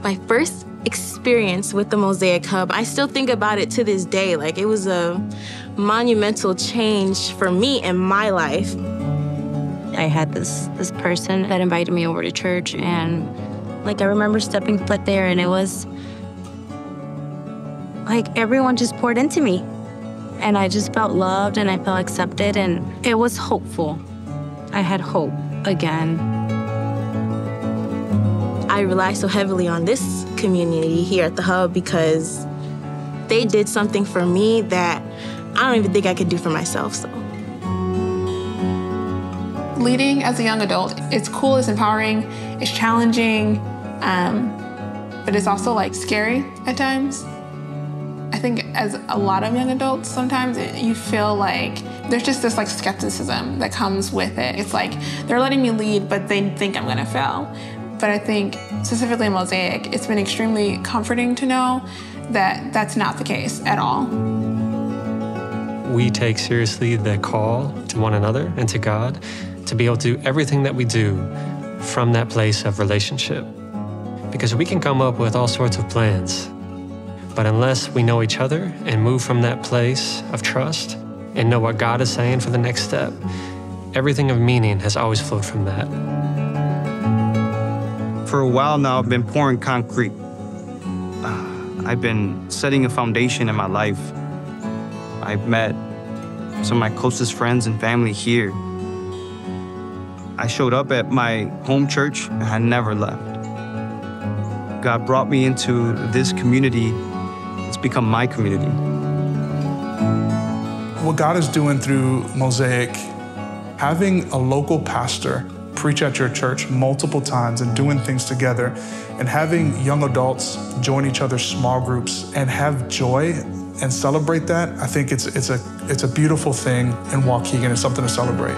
My first experience with the Mosaic Hub, I still think about it to this day. Like, it was a monumental change for me in my life. I had this person that invited me over to church, and like I remember stepping foot there, and it was like everyone just poured into me. And I just felt loved and I felt accepted, and it was hopeful. I had hope again. I rely so heavily on this community here at the Hub because they did something for me that I don't even think I could do for myself. So. Leading as a young adult, it's cool, it's empowering, it's challenging, but it's also like scary at times. I think as a lot of young adults, sometimes you feel like there's just this like skepticism that comes with it. It's like they're letting me lead, but they think I'm gonna fail. But I think specifically in Mosaic, it's been extremely comforting to know that that's not the case at all. We take seriously the call to one another and to God to be able to do everything that we do from that place of relationship. Because we can come up with all sorts of plans, but unless we know each other and move from that place of trust and know what God is saying for the next step, everything of meaning has always flowed from that. For a while now, I've been pouring concrete. I've been setting a foundation in my life. I've met some of my closest friends and family here. I showed up at my home church and I never left. God brought me into this community. It's become my community. What God is doing through Mosaic, having a local pastor preach at your church multiple times and doing things together, and having young adults join each other's small groups and have joy and celebrate that, I think it's a beautiful thing in Waukegan. It's something to celebrate.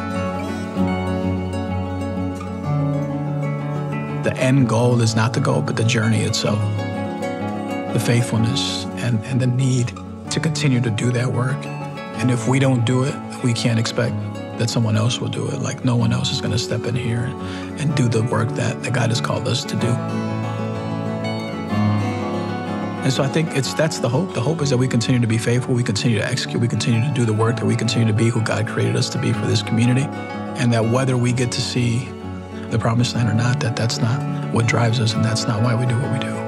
The end goal is not the goal, but the journey itself. The faithfulness and the need to continue to do that work. And if we don't do it, we can't expect that someone else will do it. Like, no one else is going to step in here and do the work that God has called us to do. And so I think that's the hope. The hope is that we continue to be faithful, we continue to execute, we continue to do the work, that we continue to be who God created us to be for this community. And that whether we get to see the promised land or not, that's not what drives us, and that's not why we do what we do.